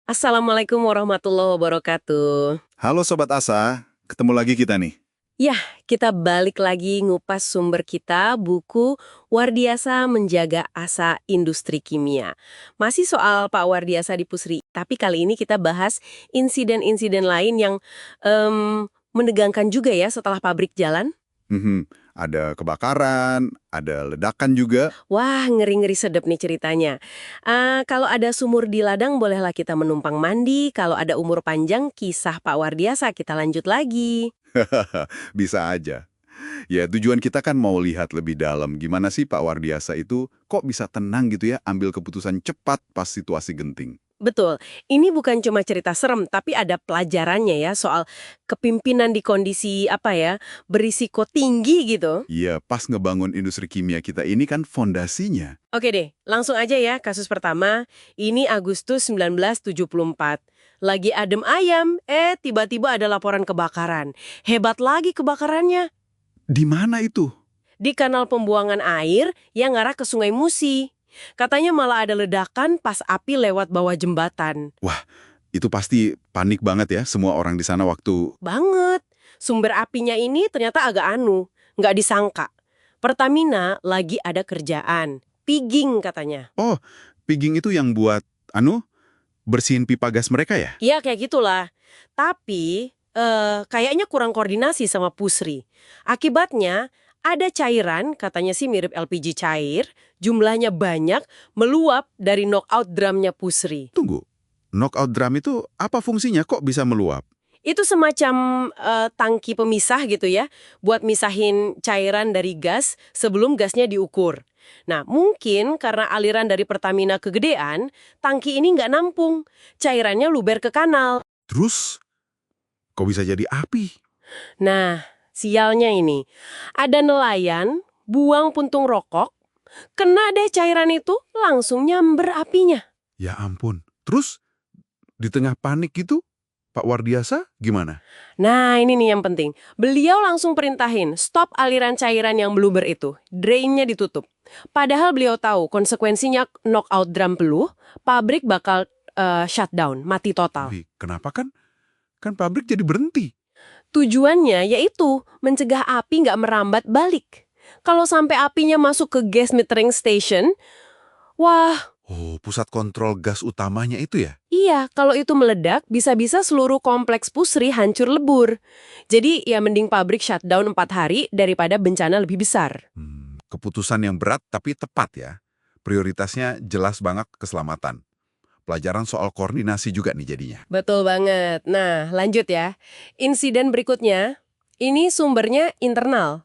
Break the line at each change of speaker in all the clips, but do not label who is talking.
Assalamualaikum warahmatullahi wabarakatuh.
Halo Sobat Asa, ketemu lagi kita nih.
Yah, kita balik lagi ngupas sumber kita, buku Wardiasa Menjaga Asa Industri Kimia. Masih soal Pak Wardiasa di Pusri, tapi kali ini kita bahas insiden-insiden lain yang menegangkan juga ya setelah pabrik jalan.
Ada kebakaran, ada ledakan juga.
Wah, ngeri-ngeri sedep nih ceritanya. Kalau ada sumur di ladang, bolehlah kita menumpang mandi. Kalau ada umur panjang, kisah Pak Wardiasa kita lanjut lagi.
Bisa aja. Ya tujuan kita kan mau lihat lebih dalam gimana sih Pak Wardiasa itu kok bisa tenang gitu ya ambil keputusan cepat pas situasi genting.
Betul, ini bukan cuma cerita serem, tapi ada pelajarannya ya soal kepimpinan di kondisi berisiko tinggi gitu.
Iya, pas ngebangun industri kimia kita ini kan fondasinya.
Oke deh, langsung aja ya kasus pertama. Ini Agustus 1974. Lagi adem ayam, tiba-tiba ada laporan kebakaran. Hebat lagi kebakarannya.
Di mana itu?
Di kanal pembuangan air yang ngarah ke Sungai Musi. Katanya malah ada ledakan pas api lewat bawah jembatan.
Wah, itu pasti panik banget ya semua orang di sana waktu...
Banget. Sumber apinya ini ternyata agak nggak disangka. Pertamina lagi ada kerjaan. Pigging katanya.
Oh, pigging itu yang buat, bersihin pipa gas mereka ya?
Iya kayak gitulah. Tapi kayaknya kurang koordinasi sama Pusri. Akibatnya ada cairan, katanya sih mirip LPG cair, jumlahnya banyak, meluap dari knockout drumnya Pusri.
Tunggu, knockout drum itu apa fungsinya kok bisa meluap?
Itu semacam tangki pemisah gitu ya, buat misahin cairan dari gas sebelum gasnya diukur. Nah, mungkin karena aliran dari Pertamina kegedean, tangki ini nggak nampung. Cairannya luber ke kanal.
Terus, kok bisa jadi api?
Nah, sialnya ini. Ada nelayan, buang puntung rokok, kena deh cairan itu, langsung nyamber apinya.
Ya ampun. Terus, di tengah panik gitu, Pak Wardiasa gimana?
Nah, ini nih yang penting. Beliau langsung perintahin, stop aliran cairan yang meluber itu. Drainnya ditutup. Padahal beliau tahu konsekuensinya knockout drum peluh, pabrik bakal shutdown, mati total.
Wih, kenapa kan? Kan pabrik jadi berhenti.
Tujuannya yaitu mencegah api nggak merambat balik. Kalau sampai apinya masuk ke gas metering station, wah,
Oh, pusat kontrol gas utamanya itu ya?
iya, kalau itu meledak, bisa-bisa seluruh kompleks Pusri hancur lebur. Jadi, ya mending pabrik shutdown 4 hari daripada bencana lebih besar.
Keputusan yang berat tapi tepat ya. Prioritasnya jelas banget keselamatan. Pelajaran soal koordinasi juga nih jadinya.
Betul banget. Nah, lanjut ya. Insiden berikutnya, ini sumbernya internal.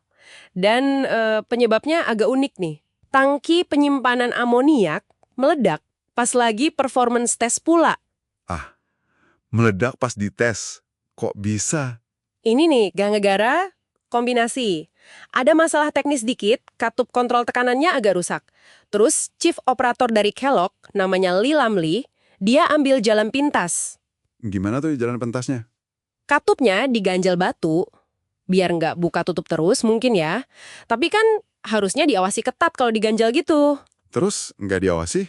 Dan penyebabnya agak unik nih. Tangki penyimpanan amoniak meledak pas lagi performance test pula.
Ah, meledak pas dites. Kok bisa?
Ini nih, gara-gara kombinasi. Ada masalah teknis dikit, katup kontrol tekanannya agak rusak. Terus, chief operator dari Kellogg, namanya Lee Lamley, dia ambil jalan pintas.
Gimana tuh jalan pentasnya?
Katupnya diganjal batu, biar nggak buka tutup terus mungkin ya. Tapi kan harusnya diawasi ketat kalau diganjal gitu.
Terus nggak diawasi?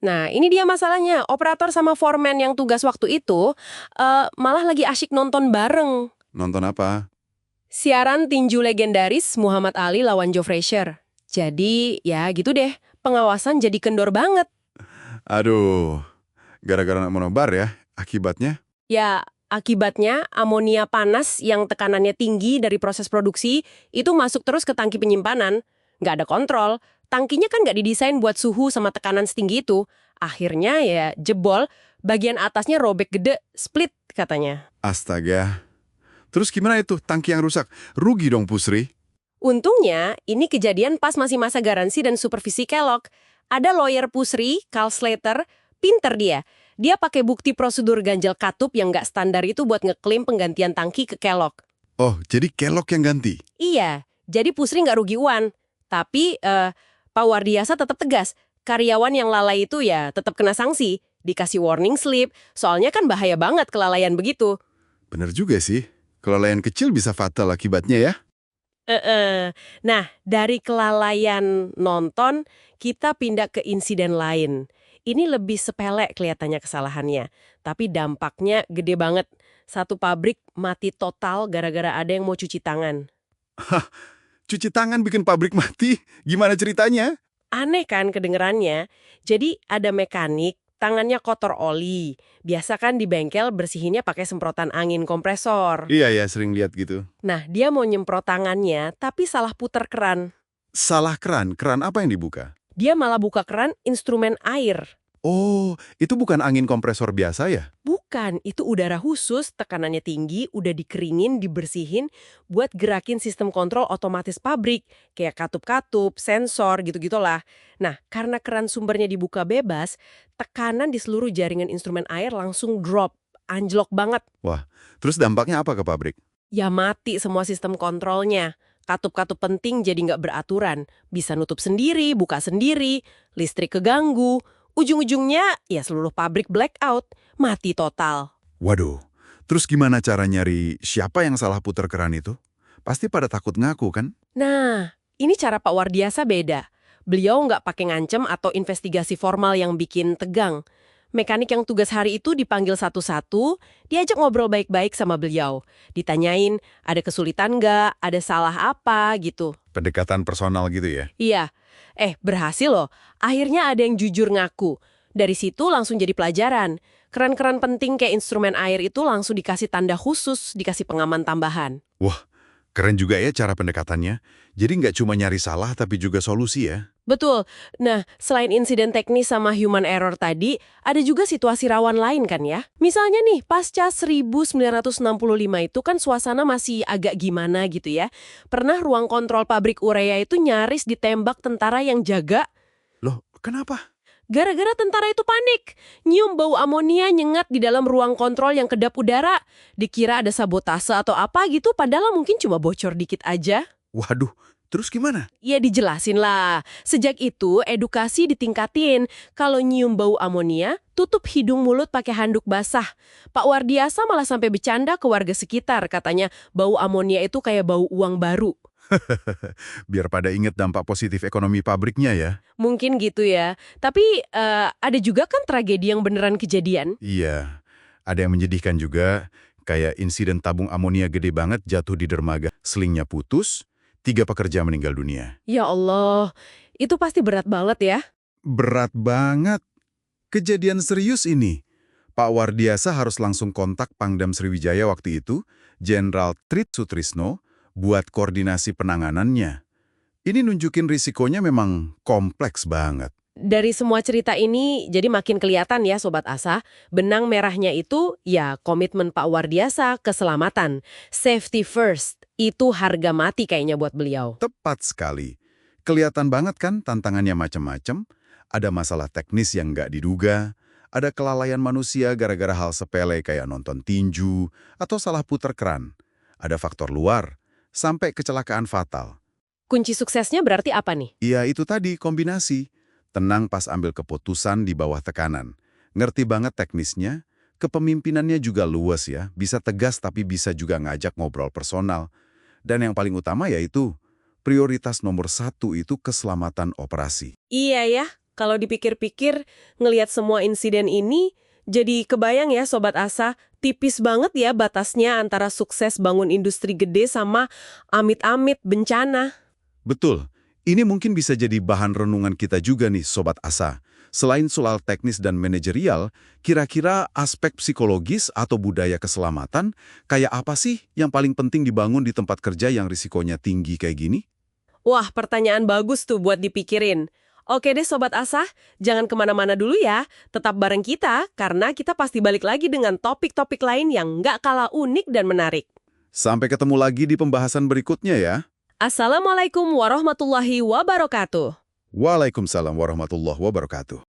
Nah, ini dia masalahnya. Operator sama foreman yang tugas waktu itu malah lagi asyik nonton bareng.
Nonton apa?
Siaran tinju legendaris Muhammad Ali lawan Joe Frazier. Jadi, ya gitu deh, pengawasan jadi kendor banget.
Aduh, gara-gara nak menobar ya, akibatnya?
Ya, akibatnya amonia panas yang tekanannya tinggi dari proses produksi itu masuk terus ke tangki penyimpanan. Nggak ada kontrol. Tangkinya kan nggak didesain buat suhu sama tekanan setinggi itu. Akhirnya ya jebol, bagian atasnya robek gede, split katanya.
Astaga. Terus gimana itu tangki yang rusak? Rugi dong Pusri.
Untungnya, ini kejadian pas masih masa garansi dan supervisi Kellogg. Ada lawyer Pusri, Carl Slater, pinter dia. Dia pakai bukti prosedur ganjal katup yang nggak standar itu buat ngeklaim penggantian tangki ke Kellogg.
Oh, jadi Kellogg yang ganti?
Iya, jadi Pusri nggak rugi uang. Tapi Pak Wardiasa tetap tegas. Karyawan yang lalai itu ya tetap kena sanksi. Dikasih warning slip, soalnya kan bahaya banget kelalaian begitu.
Bener juga sih. Kelalaian kecil bisa fatal akibatnya ya.
Nah, dari kelalaian nonton, kita pindah ke insiden lain. Ini lebih sepele kelihatannya kesalahannya, tapi dampaknya gede banget. Satu pabrik mati total gara-gara ada yang mau cuci tangan.
Cuci tangan bikin pabrik mati? Gimana ceritanya?
Aneh kan kedengerannya? Jadi ada mekanik, tangannya kotor oli. Biasa kan di bengkel bersihinnya pakai semprotan angin kompresor.
Iya ya, sering lihat gitu.
Nah, dia mau nyemprot tangannya, tapi salah puter keran.
Salah keran? Keran apa yang dibuka?
Dia malah buka keran instrumen air.
Oh, itu bukan angin kompresor biasa ya?
Bukan, itu udara khusus, tekanannya tinggi, udah dikeringin, dibersihin, buat gerakin sistem kontrol otomatis pabrik, kayak katup-katup, sensor, gitu-gitulah. Nah, karena keran sumbernya dibuka bebas, tekanan di seluruh jaringan instrumen air langsung drop, anjlok banget.
Wah, terus dampaknya apa ke pabrik?
Ya mati semua sistem kontrolnya. Katup-katup penting jadi nggak beraturan. Bisa nutup sendiri, buka sendiri, listrik keganggu. Ujung-ujungnya ya seluruh pabrik blackout, mati total.
Waduh, terus gimana cara nyari siapa yang salah puter keran itu? Pasti pada takut ngaku kan?
Nah, ini cara Pak Wardiasa beda. Beliau nggak pakai ngancem atau investigasi formal yang bikin tegang. Mekanik yang tugas hari itu dipanggil satu-satu, diajak ngobrol baik-baik sama beliau. Ditanyain, ada kesulitan nggak, ada salah apa, gitu.
Pendekatan personal gitu ya?
Iya, berhasil loh. Akhirnya ada yang jujur ngaku. Dari situ langsung jadi pelajaran. Keran-keran penting kayak instrumen air itu langsung dikasih tanda khusus, dikasih pengaman tambahan.
Wah, keren juga ya cara pendekatannya. Jadi nggak cuma nyari salah tapi juga solusi ya?
Betul. Nah, selain insiden teknis sama human error tadi, ada juga situasi rawan lain kan ya? Misalnya nih, pasca 1965 itu kan suasana masih agak gimana gitu ya. Pernah ruang kontrol pabrik urea itu nyaris ditembak tentara yang jaga.
Loh, kenapa?
Gara-gara tentara itu panik. Nyium bau amonia nyengat di dalam ruang kontrol yang kedap udara. Dikira ada sabotase atau apa gitu, padahal mungkin cuma bocor dikit aja.
Waduh, terus gimana?
Ya dijelasin lah. Sejak itu edukasi ditingkatin. Kalau nyium bau amonia, tutup hidung mulut pakai handuk basah. Pak Wardiasa malah sampai bercanda ke warga sekitar. Katanya bau amonia itu kayak bau uang baru.
Biar pada inget dampak positif ekonomi pabriknya ya.
Mungkin gitu ya. Tapi ada juga kan tragedi yang beneran kejadian.
Iya, ada yang menyedihkan juga. Kayak insiden tabung amonia gede banget jatuh di dermaga. Selingnya putus, 3 pekerja meninggal dunia.
Ya Allah, itu pasti berat banget ya.
Berat banget. Kejadian serius ini. Pak Wardiasa harus langsung kontak Pangdam Sriwijaya waktu itu, Jenderal Trit Sutrisno, buat koordinasi penanganannya. Ini nunjukin risikonya memang kompleks banget.
Dari semua cerita ini, jadi makin kelihatan ya Sobat Asa, benang merahnya itu ya komitmen Pak Wardiasa keselamatan. Safety first, itu harga mati kayaknya buat beliau.
Tepat sekali. Kelihatan banget kan tantangannya macam-macam. Ada masalah teknis yang nggak diduga, ada kelalaian manusia gara-gara hal sepele kayak nonton tinju, atau salah puter keran. Ada faktor luar, sampai kecelakaan fatal.
Kunci suksesnya berarti apa nih?
Iya itu tadi, kombinasi. Tenang pas ambil keputusan di bawah tekanan. Ngerti banget teknisnya, kepemimpinannya juga luas ya, bisa tegas tapi bisa juga ngajak ngobrol personal. Dan yang paling utama yaitu, prioritas nomor 1 itu keselamatan operasi.
Iya ya, kalau dipikir-pikir, ngelihat semua insiden ini, jadi kebayang ya Sobat Asa, tipis banget ya batasnya antara sukses bangun industri gede sama amit-amit bencana.
Betul, ini mungkin bisa jadi bahan renungan kita juga nih Sobat Asa. Selain soal teknis dan manajerial, kira-kira aspek psikologis atau budaya keselamatan, kayak apa sih yang paling penting dibangun di tempat kerja yang risikonya tinggi kayak gini?
Wah, pertanyaan bagus tuh buat dipikirin. Oke deh Sobat Asa, jangan kemana-mana dulu ya. Tetap bareng kita, karena kita pasti balik lagi dengan topik-topik lain yang nggak kalah unik dan menarik.
Sampai ketemu lagi di pembahasan berikutnya ya.
Assalamualaikum warahmatullahi wabarakatuh.
Waalaikumsalam warahmatullahi wabarakatuh.